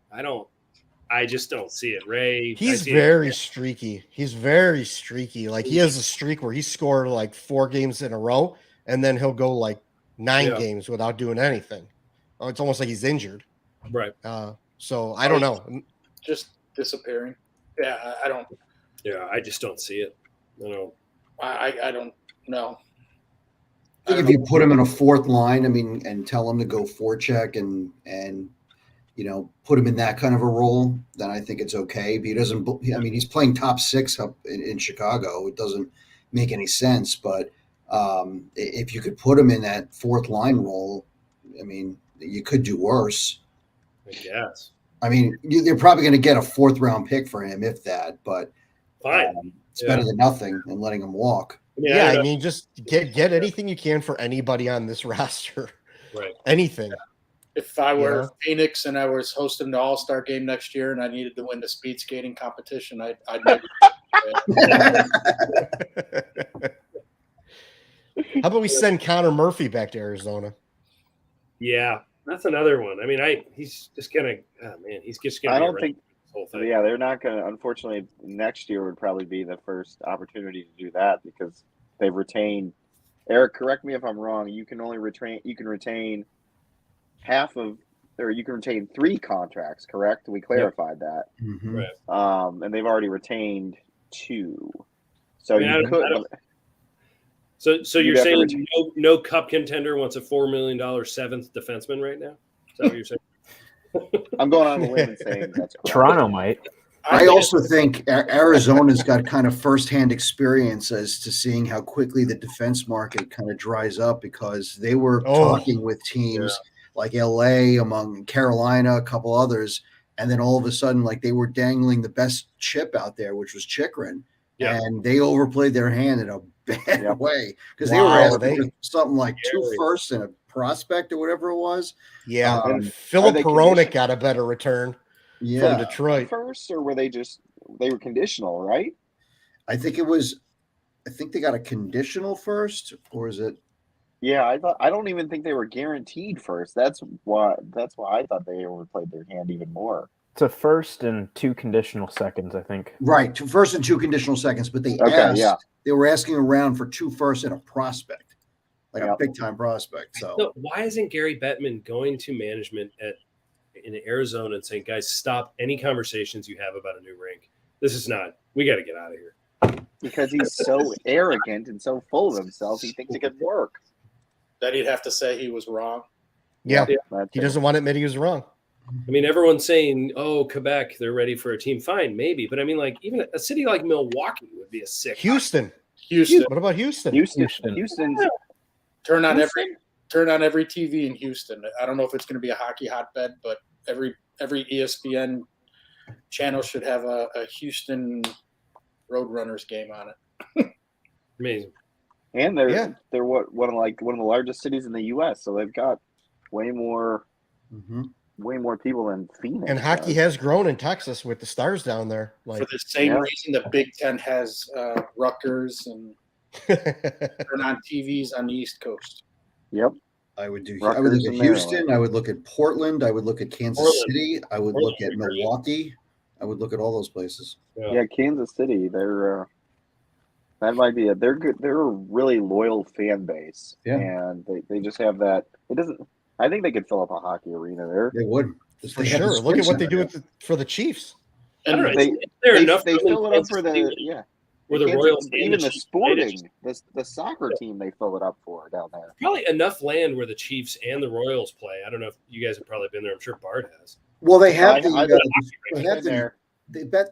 I just don't see it. Ray. He's very streaky. He's very streaky. Like he has a streak where he scored like 4 games in a row, and then he'll go like 9 games without doing anything. Oh, it's almost like he's injured. Right. So I don't know. Just disappearing. Yeah, I don't. Yeah, I just don't see it. I don't know. I think if you put him in a 4th line, and tell him to go forecheck and put him in that kind of a role, then I think it's okay. But he doesn't. He's playing top 6 up in Chicago. It doesn't make any sense. But if you could put him in that 4th line role, you could do worse. I guess. They're probably going to get a 4th round pick for him, if that. But fine, it's better than nothing and letting him walk. Just get anything you can for anybody on this roster. Right. Anything. If I were Phoenix and I was hosting the All-Star game next year and I needed to win the speed skating competition, I'd never. How about we send Connor Murphy back to Arizona? Yeah, that's another one. He's just gonna. Oh man, he's just gonna. I don't think. Whole thing. Yeah, they're not going to. Unfortunately, next year would probably be the first opportunity to do that because they've retained. Eric, correct me if I'm wrong. You can retain half of, or you can retain 3 contracts. Correct? We clarified that. Mm-hmm. Right. And they've already retained 2. So you could. So you're saying no cup contender wants a $4 million 7th defenseman right now? Is that what you're saying? I'm going on a limb and saying that's correct. Toronto might. I also think Arizona's got kind of firsthand experience as to seeing how quickly the defense market kind of dries up because they were talking with teams like LA, among Carolina, a couple others, and then all of a sudden, like they were dangling the best chip out there, which was Chikrin, and they overplayed their hand in a bad way because they were asking for something like 2 firsts and a prospect or whatever it was. Yeah, Philip Peronic got a better return from Detroit. First, or were they were conditional, right? I think they got a conditional first, or is it? Yeah, I don't even think they were guaranteed first. That's why I thought they overplayed their hand even more. It's a first and 2 conditional seconds, I think. Right, 2 first and 2 conditional seconds, but they they were asking around for 2 firsts and a prospect. Like a big-time prospect. So why isn't Gary Bettman going to management in Arizona and saying, guys, stop any conversations you have about a new rink? This is not – we got to get out of here. Because he's so arrogant and so full of himself, he thinks it could work. That he'd have to say he was wrong. Yeah. He doesn't want to admit he was wrong. Everyone's saying, Quebec, they're ready for a team. Fine, maybe. But, even a city like Milwaukee would be a sick – Houston. What about Houston? Houston's – Turn on every TV in Houston. I don't know if it's going to be a hockey hotbed, but every ESPN channel should have a Houston Roadrunners game on it. Amazing. And they're one of the largest cities in the U.S., so they've got way more people than Phoenix. And hockey has grown in Texas with the Stars down there. For the same reason the Big Ten has Rutgers and turn on TVs on the East Coast. Yep. I would look at Houston. I would look at Portland. I would look at Kansas City. I would look at Milwaukee. I would look at all those places. Yeah, Kansas City. They're That might be it. They're good. They're a really loyal fan base, and they just have that. It doesn't. I think they could fill up a hockey arena there. They would. For sure. Look at what they do for the Chiefs. I don't know. They, Is there they, enough they room in fill it up Kansas for City the where the Royals and even the the Chiefs play? Sporting the soccer team they fill it up for down there. Probably enough land where the Chiefs and the Royals play. I don't know if you guys have probably been there. I'm sure Bart has. Well, they have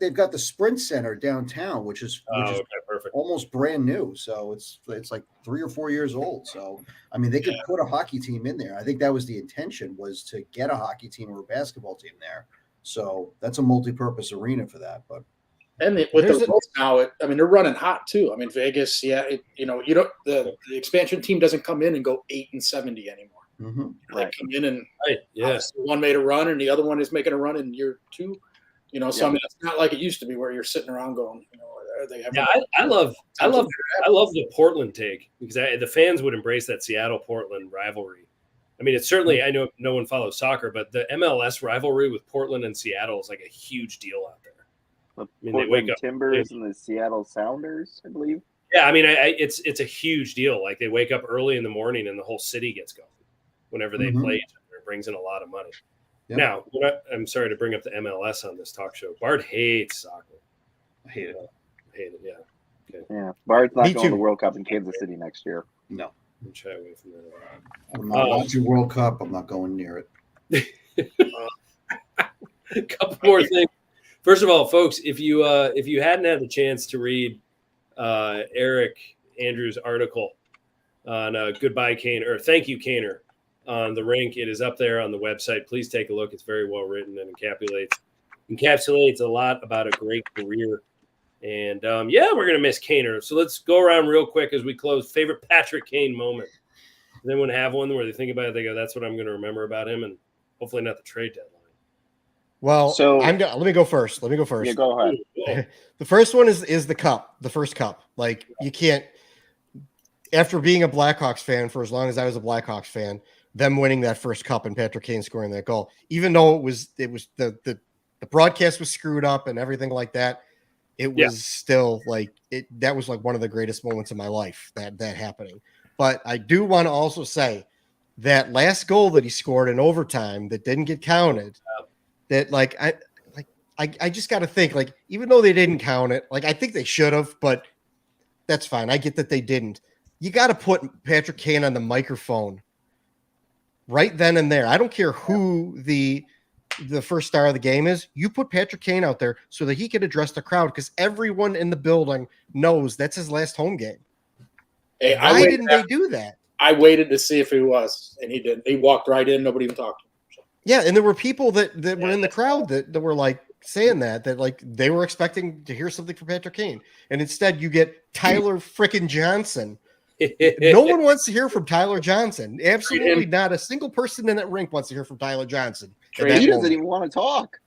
they've got the Sprint Center downtown, which is perfect. Almost brand new. So it's like 3 or 4 years old. So I mean, they could put a hockey team in there. I think that was the intention, was to get a hockey team or a basketball team there. So that's a multi-purpose arena for that. But with the rules now, they're running hot too. I mean, Vegas, you don't the expansion team doesn't come in and go 8-70 anymore. Mm-hmm. They come in and one made a run and the other one is making a run in year 2. So I mean, it's not like it used to be where you're sitting around going, are they having I love the Portland take, because the fans would embrace that Seattle-Portland rivalry. I mean, it's certainly, I know no one follows soccer, but the MLS rivalry with Portland and Seattle is like a huge deal out there. They wake up Timbers and the Seattle Sounders, I believe. Yeah, I mean, it's a huge deal. Like, they wake up early in the morning and the whole city gets going whenever they play each other. It brings in a lot of money. Yep. Now, I'm sorry to bring up the MLS on this talk show. Bart hates soccer. I hate it. Yeah. Okay. Yeah. Bart's not going to the World Cup in Kansas City next year. No. I'm shy away from that. I'm not watching World Cup. I'm not going near it. A couple more things. First of all, folks, if you hadn't had the chance to read Eric Andrews' article on Goodbye Kane, or Thank You Kaner, on The-Rink, it is up there on the website. Please take a look. It's very well written and encapsulates a lot about a great career. And we're gonna miss Kaner. So let's go around real quick as we close. Favorite Patrick Kane moment. Does anyone have one where they think about it? They go, "That's what I'm going to remember about him," and hopefully not the trade deadline. Well, let me go first. Yeah, go ahead. The first one is the cup, the first cup. Like, you can't, after being a Blackhawks fan for as long as I was a Blackhawks fan, them winning that first cup and Patrick Kane scoring that goal, even though it was the broadcast was screwed up and everything like that, it was still like that was like one of the greatest moments of my life, that happening. But I do want to also say that last goal that he scored in overtime that didn't get counted, that I just got to think, like, even though they didn't count it, like, I think they should have, but that's fine. I get that they didn't. You got to put Patrick Kane on the microphone right then and there. I don't care who the first star of the game is. You put Patrick Kane out there so that he could address the crowd, because everyone in the building knows that's his last home game. Hey, why didn't they do that? I waited to see if he was, and he didn't. He walked right in. Nobody even talked to him. So. Yeah, and there were people that were in the crowd that were like saying that like they were expecting to hear something from Patrick Kane, and instead you get Tyler frickin' Johnson. No one wants to hear from Tyler Johnson. Absolutely not a single person in that rink wants to hear from Tyler Johnson. He doesn't even want to talk.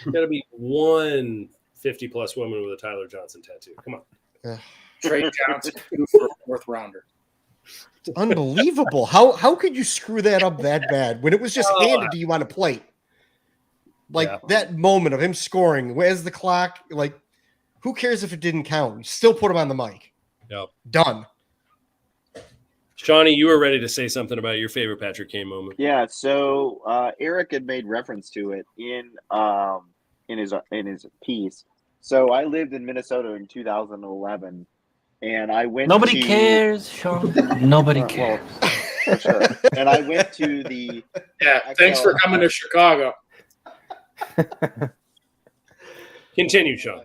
Got to be one 50-plus woman with a Tyler Johnson tattoo. Come on. Trey Johnson for a fourth rounder. It's unbelievable. How could you screw that up that bad when it was just handed to you on a plate? Like that moment of him scoring, where's the clock? Like, who cares if it didn't count? You still put him on the mic. Yep. Done. Shawnee, you were ready to say something about your favorite Patrick Kane moment. Yeah, so Eric had made reference to it in his piece. So I lived in Minnesota in 2011, and I went. Nobody cares, Sean. Nobody cares. Well, for sure. And I went to the. Yeah, thanks for coming to Chicago. Continue, Sean.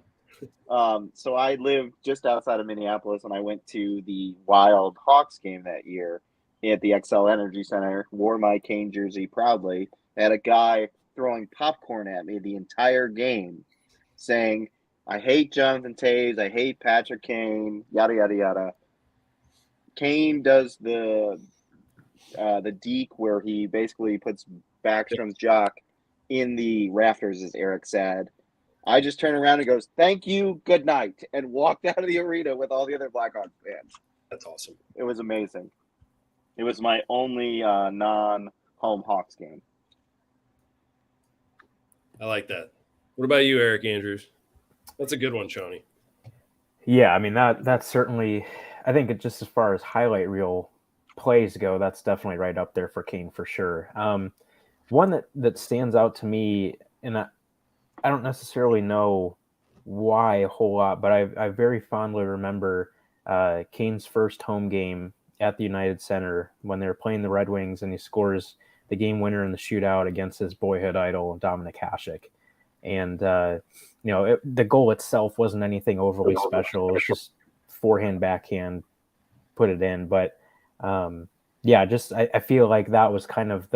So I lived just outside of Minneapolis, and I went to the Wild Hawks game that year at the XL Energy Center, wore my Kane jersey proudly, had a guy throwing popcorn at me the entire game saying, "I hate Jonathan Toews, I hate Patrick Kane, yada, yada, yada." Kane does the deke where he basically puts Backstrom's jock in the rafters, as Eric said. I just turned around and goes, "Thank you, good night," and walked out of the arena with all the other Blackhawks fans. That's awesome. It was amazing. It was my only non-home Hawks game. I like that. What about you, Eric Andrews? That's a good one, Shawnee. Yeah, I mean that's certainly. I think it just as far as highlight reel plays go, that's definitely right up there for Kane for sure. One that stands out to me, and I don't necessarily know why a whole lot, but I very fondly remember Kane's first home game at the United Center when they were playing the Red Wings, and he scores the game winner in the shootout against his boyhood idol Dominic Hasek. And the goal itself wasn't anything overly special. It was just forehand, backhand, put it in. But I feel like that was kind of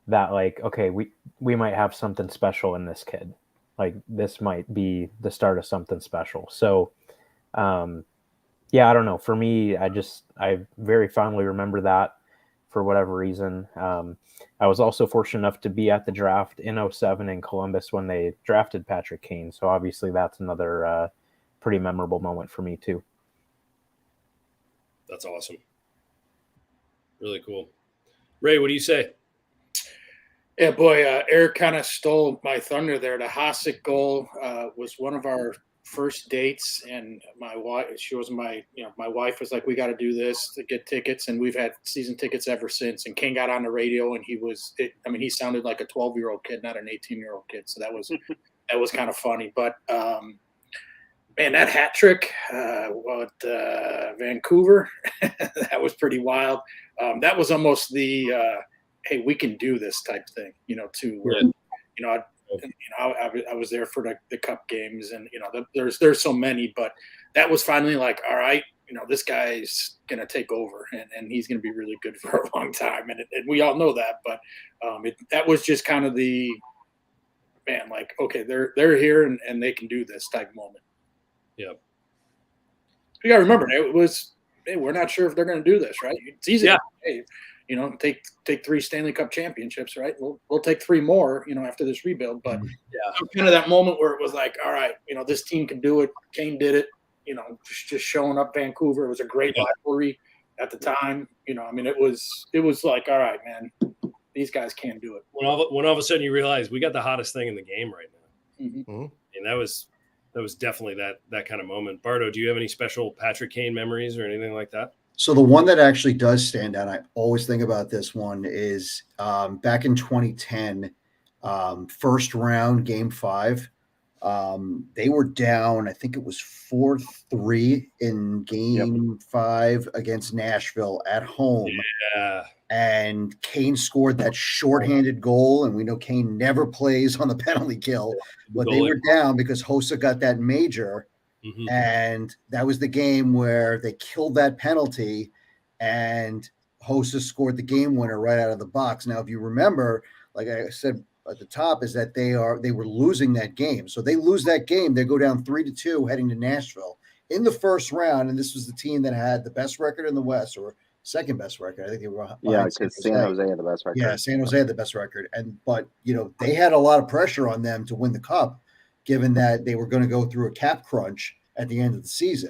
okay, we might have something special in this kid. Like this might be the start of something special. So, I don't know. For me, I very fondly remember that for whatever reason. I was also fortunate enough to be at the draft in 2007 in Columbus when they drafted Patrick Kane. So obviously that's another pretty memorable moment for me too. That's awesome. Really cool. Ray, what do you say? Yeah, boy, Eric kind of stole my thunder there. The Hasek goal was one of our first dates, and my wife, my wife was like, we got to do this to get tickets, and we've had season tickets ever since. And King got on the radio, and he sounded like a 12-year-old kid, not an 18-year-old kid. So that was kind of funny. But man, that hat trick, Vancouver, that was pretty wild. That was almost the hey, we can do this type thing, too. Where, I was there for the cup games, and there's so many, but that was finally like, all right, this guy's gonna take over, and he's gonna be really good for a long time, and we all know that. But that was just kind of the man, like, okay, they're here and they can do this type moment. Yeah, you gotta remember, it was, hey, we're not sure if they're gonna do this, right? It's easy. Yeah. Hey, take 3 Stanley Cup championships, right? We'll take 3 more, after this rebuild. But kind of that moment where it was like, all right, this team can do it. Kane did it, just showing up Vancouver. It was a great rivalry at the time. It was like, all right, man, these guys can do it. When all of a sudden you realize we got the hottest thing in the game right now. Mm-hmm. And that was definitely that kind of moment. Bardo, do you have any special Patrick Kane memories or anything like that? So the one that actually does stand out, I always think about this one, is back in 2010, first round, game 5. They were down, I think it was 4-3 in game 5 against Nashville at home. Yeah. And Kane scored that shorthanded goal, and we know Kane never plays on the penalty kill, but they were down because Hossa got that major. Mm-hmm. And that was the game where they killed that penalty, and Hossa scored the game winner right out of the box. Now, if you remember, like I said at the top, is that they were losing that game. So they lose that game, they go down 3-2 heading to Nashville in the first round. And this was the team that had the best record in the West, or second best record. I think they were because San Jose had the best record. Yeah, San Jose had the best record. But they had a lot of pressure on them to win the cup, given that they were going to go through a cap crunch at the end of the season.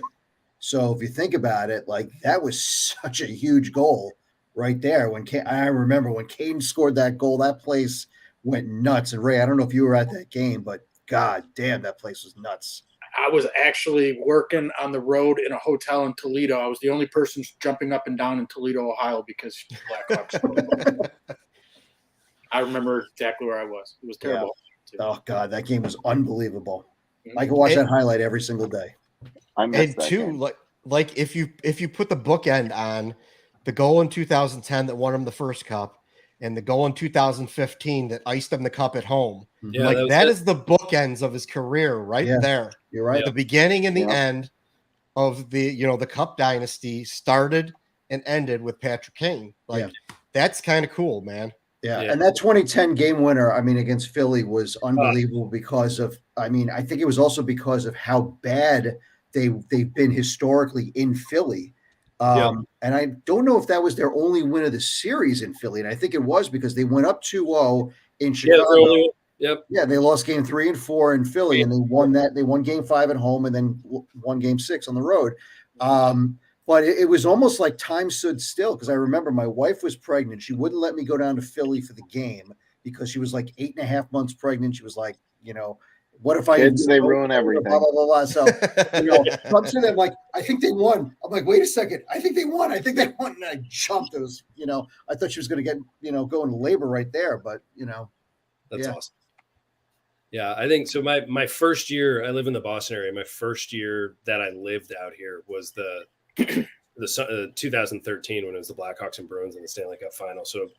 So if you think about it, like, that was such a huge goal right there. I remember when Kane scored that goal, that place went nuts. And Ray, I don't know if you were at that game, but God damn, that place was nuts. I was actually working on the road in a hotel in Toledo. I was the only person jumping up and down in Toledo, Ohio, because Blackhawks. I remember exactly where I was. It was terrible. Yeah. Oh God, that game was unbelievable. I can watch that highlight every single day. And too, like if you put the bookend on the goal in 2010 that won him the first cup, and the goal in 2015 that iced him the cup at home, that is the bookends of his career right there. You're right. The beginning and the end of the cup dynasty started and ended with Patrick Kane. That's kind of cool, man. Yeah. And that 2010 game winner, against Philly was unbelievable because of, I think it was also because of how bad they've been historically in Philly. And I don't know if that was their only win of the series in Philly. And I think it was because they went up 2-0 in Chicago. Yeah, they lost game 3 and 4 in Philly, and they won that. They won game 5 at home and then won game 6 on the road. But it was almost like time stood still, because I remember my wife was pregnant. She wouldn't let me go down to Philly for the game because she was like 8.5 months pregnant. She was like, What if I Kids, they ruin everything. Blah, blah, blah, blah. So, I'm sitting there like, I think they won. I'm like, wait a second. I think they won. And I jumped. It was, I thought she was going to get, go into labor right there. But, That's awesome. Yeah, I think so. My first year, I live in the Boston area. My first year that I lived out here was the 2013 when it was the Blackhawks and Bruins in the Stanley Cup final. So,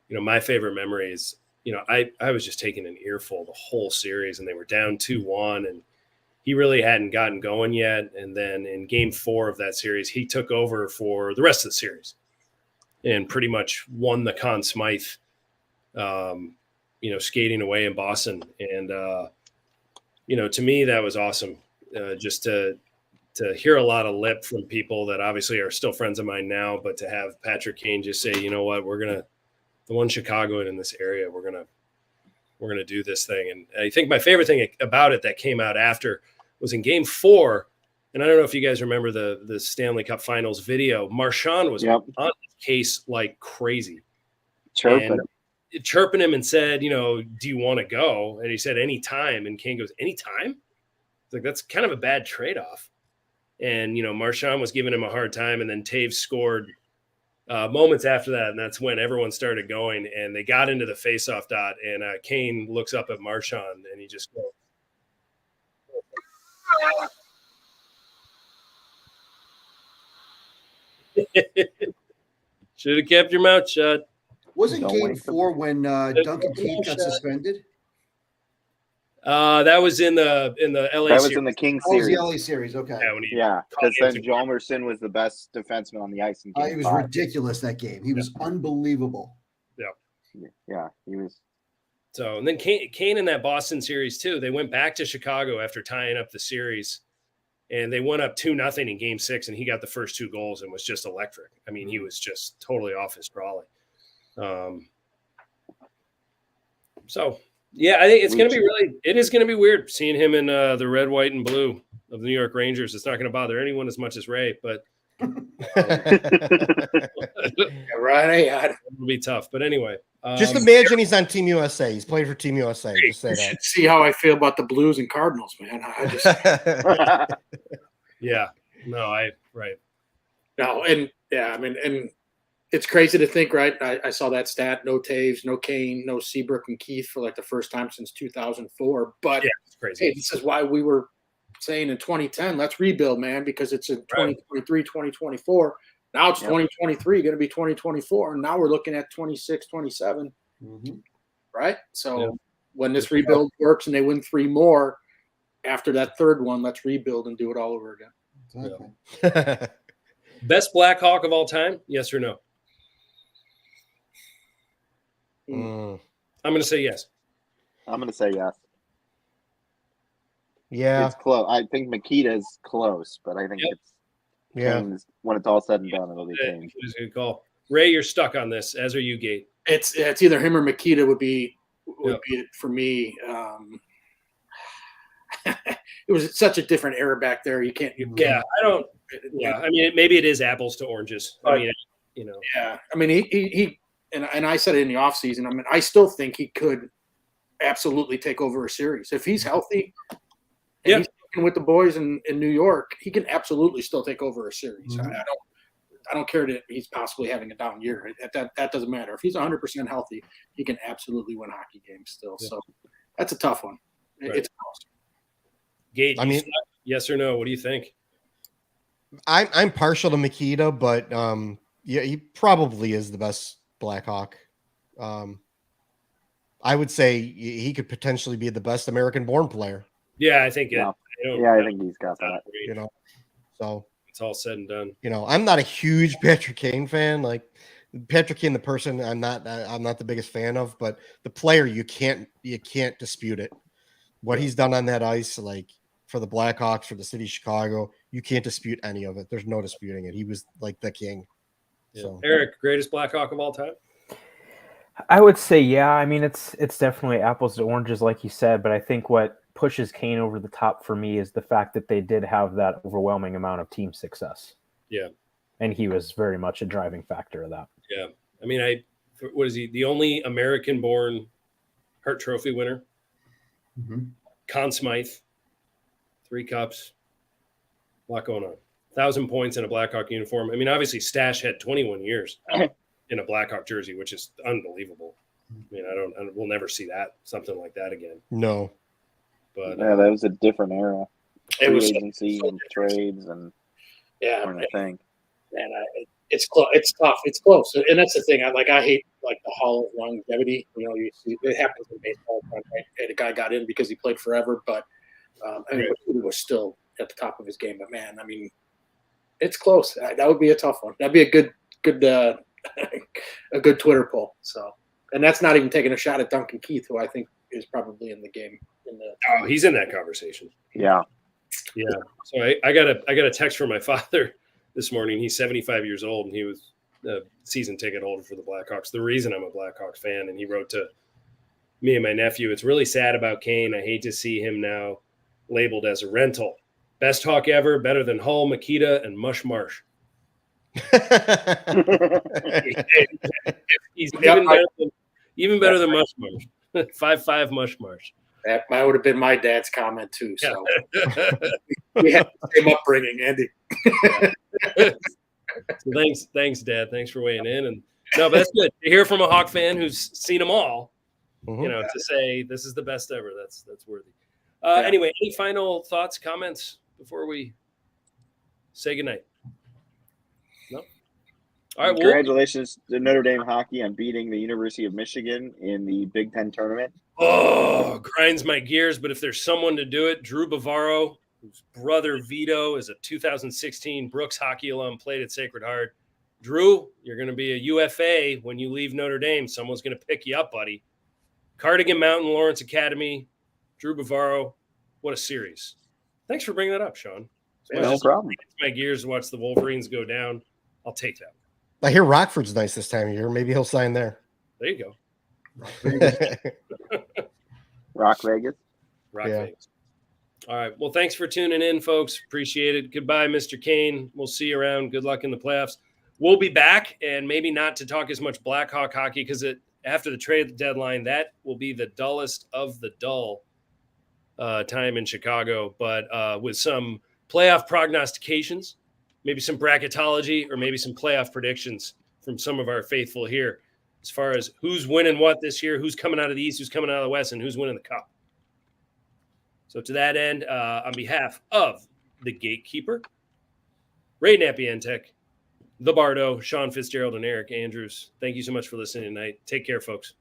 my favorite memory is, I was just taking an earful the whole series, and they were down 2-1, and he really hadn't gotten going yet. And then in game 4 of that series, he took over for the rest of the series and pretty much won the Conn Smythe, skating away in Boston. And, to me, that was awesome. Just to hear a lot of lip from people that obviously are still friends of mine now, but to have Patrick Kane just say, you know what, the one Chicagoan in this area, we're gonna do this thing. And I think my favorite thing about it that came out after was in game 4. And I don't know if you guys remember the Stanley Cup Finals video. Marchand was on his case like crazy, chirping him and said, do you want to go? And he said, anytime. And Kane goes, anytime? It's like, that's kind of a bad trade-off. And, Marchand was giving him a hard time. And then Taves scored moments after that. And that's when everyone started going. And they got into the faceoff dot. And Kane looks up at Marchand and he just goes, should have kept your mouth shut. Wasn't game 4 when Duncan Keith got suspended? That was in the LA. That was series. in the King Oh, it was series. the LA series. Okay. Yeah, because then Hjalmarsson was the best defenseman on the ice in game He was 5. ridiculous that game. He was unbelievable. Yeah, he was. So, and then Kane in that Boston series too. They went back to Chicago after tying up the series, and they went up 2-0 in game 6, and he got the first 2 goals and was just electric. I mean, he was just totally off his trolley. So yeah, I think it's going to be it is going to be weird seeing him in the red, white, and blue of the New York Rangers. It's not going to bother anyone as much as Ray, but right. It'll be tough. But anyway, just imagine he's on Team USA. He's playing for Team USA. Just say You that. should see how I feel about the Blues and Cardinals, man. I just yeah, no, no, and yeah, I mean, and it's crazy to think, right? I saw that stat: no Taves, no Kane, no Seabrook and Keith for like the first time since 2004. But yeah, it's crazy. Hey, this is why we were saying in 2010, let's rebuild, man, because it's in 2023, 2024. Now it's 2023, going to be 2024. And now we're looking at 26, 27. Right? So when this rebuild works and they win 3 more after that 3rd one, let's rebuild and do it all over again. Exactly. Best Blackhawk of all time? Yes or no? I'm going to say yes. I'm going to say yes. Yeah. It's close. I think Makita's close, but I think it's Kane's, when it's all said and done, it'll be Kane. It's a good call. Ray, you're stuck on this, as are you, Gate. It's either him or Makita would be it for me. It was such a different era back there. You can't. I mean, maybe it is apples to oranges. I mean, Yeah. I mean, he and I said it in the offseason. I mean, I still think he could absolutely take over a series if he's healthy. And he's working with the boys in New York. He can absolutely still take over a series. I don't care that he's possibly having a down year. That doesn't matter. If he's 100% healthy, he can absolutely win hockey games still. So that's a tough one. Right. It's awesome. Gate, yes or no? What do you think? I'm partial to Makita, but he probably is the best Blackhawk. I would say he could potentially be the best American-born player. Yeah, I think I think he's got that. So it's all said and done. I'm not a huge Patrick Kane fan. Like Patrick Kane, the person, I'm not the biggest fan of, but the player, you can't dispute it. What he's done on that ice, like for the Blackhawks, for the city of Chicago, you can't dispute any of it. There's no disputing it. He was like the king. Yeah. So Eric, greatest Blackhawk of all time? I would say, yeah. I mean, it's definitely apples to oranges, like you said, but I think what pushes Kane over the top for me is the fact that they did have that overwhelming amount of team success. Yeah. And he was very much a driving factor of that. Yeah. I mean, what is he? The only American-born Hart Trophy winner? Conn Smythe, 3 cups, a lot going on. 1,000 points in a Blackhawk uniform. I mean, obviously, Stash had 21 years in a Blackhawk jersey, which is unbelievable. I mean, we'll never see something like that again. No. But yeah, that was a different era. It was Agency and trades and yeah, thing. man, it's close. It's tough. It's close, and that's the thing. I hate like the hall of longevity. You know, you see it happens in baseball. Right? And a guy got in because he played forever, but I mean, he was still at the top of his game. But man, I mean, it's close. That would be a tough one. That'd be a good a good Twitter poll. So, and that's not even taking a shot at Duncan Keith, who I think is probably in the game. He's in that conversation. Yeah. Yeah. So I got a text from my father this morning. He's 75 years old, and he was a season ticket holder for the Blackhawks. The reason I'm a Blackhawks fan, and he wrote to me and my nephew, "It's really sad about Kane. I hate to see him now labeled as a rental. Best Hawk ever, better than Hull, Makita, and Mush Marsh." He's even better than Mush Marsh. 5'5" Mush Marsh. That would have been my dad's comment too. So we had the same upbringing, Andy. So thanks, Dad. Thanks for weighing in. And no, but that's good to hear from a Hawk fan who's seen them all. Mm-hmm. You know, to say this is the best ever. That's worthy. Anyway, any final thoughts, comments before we say goodnight? No. All right. Congratulations to Notre Dame hockey on beating the University of Michigan in the Big Ten tournament. Oh, grinds my gears. But if there's someone to do it, Drew Bavaro, whose brother Vito is a 2016 Brooks hockey alum, played at Sacred Heart. Drew, you're going to be a UFA when you leave Notre Dame. Someone's going to pick you up, buddy. Cardigan Mountain, Lawrence Academy, Drew Bavaro. What a series. Thanks for bringing that up, Sean. No problem. My gears to watch the Wolverines go down. I'll take that. I hear Rockford's nice this time of year. Maybe he'll sign there. There you go. Rock Vegas. Vegas. All right. Well, thanks for tuning in, folks. Appreciate it. Goodbye, Mr. Kane. We'll see you around. Good luck in the playoffs. We'll be back, and maybe not to talk as much Blackhawk hockey because after the trade deadline, that will be the dullest of the dull time in Chicago. But with some playoff prognostications, maybe some bracketology, or maybe some playoff predictions from some of our faithful here as far as who's winning what this year, who's coming out of the East, who's coming out of the West, and who's winning the Cup. So to that end, on behalf of the Gatekeeper, Ray Napientek, the Bardo, Sean Fitzgerald, and Eric Andrews, thank you so much for listening tonight. Take care, folks.